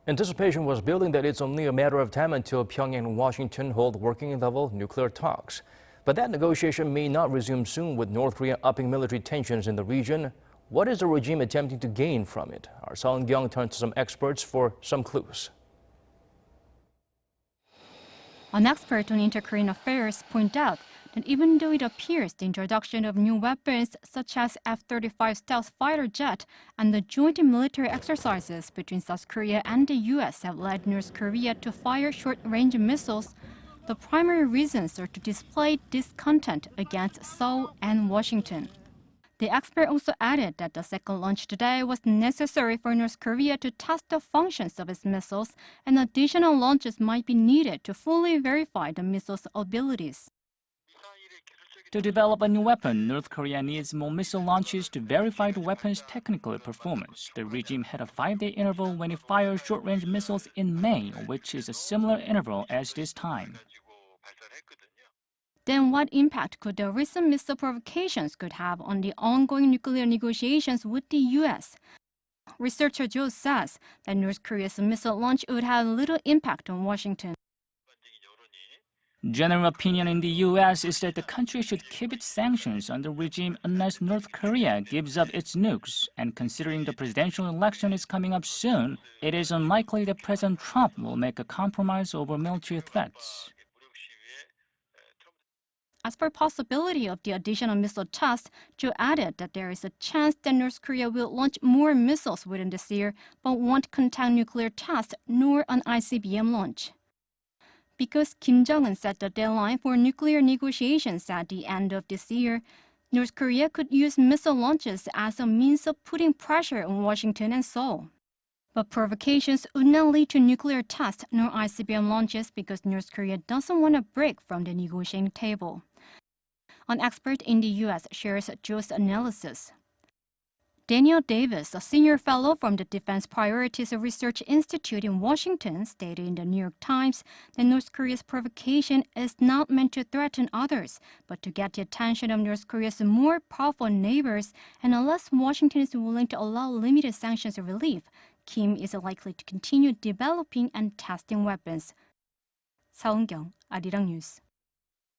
Anticipation was building that it's only a matter of time until Pyongyang and Washington hold working-level nuclear talks. But that negotiation may not resume soon, with North Korea upping military tensions in the region. What is the regime attempting to gain from it? Our Seo Eunkyung turns to some experts for some clues. An expert on inter-Korean affairs pointed out that even though it appears the introduction of new weapons such as F-35 stealth fighter jet and the joint military exercises between South Korea and the U.S. have led North Korea to fire short-range missiles, the primary reasons are to display discontent against Seoul and Washington. The expert also added that the second launch today was necessary for North Korea to test the functions of its missiles, and additional launches might be needed to fully verify the missile's abilities. To develop a new weapon, North Korea needs more missile launches to verify the weapon's technical performance. The regime had a 5-day interval when it fired short-range missiles in May, which is a similar interval as this time. Then what impact could the recent missile provocations could have on the ongoing nuclear negotiations with the U.S.? Researcher Joe says that North Korea's missile launch would have little impact on Washington. General opinion in the U.S. is that the country should keep its sanctions on the regime unless North Korea gives up its nukes. And considering the presidential election is coming up soon, it is unlikely that President Trump will make a compromise over military threats. As for possibility of the additional missile tests, Joe added that there is a chance that North Korea will launch more missiles within this year, but won't conduct nuclear tests nor an ICBM launch. Because Kim Jong-un set the deadline for nuclear negotiations at the end of this year, North Korea could use missile launches as a means of putting pressure on Washington and Seoul. But provocations would not lead to nuclear tests nor ICBM launches because North Korea doesn't want to break from the negotiating table. An expert in the U.S. shares Joe's analysis. Daniel Davis, a senior fellow from the Defense Priorities Research Institute in Washington, stated in the New York Times that North Korea's provocation is not meant to threaten others, but to get the attention of North Korea's more powerful neighbors, and unless Washington is willing to allow limited sanctions relief, Kim is likely to continue developing and testing weapons. Seo Eunkyung, Arirang News.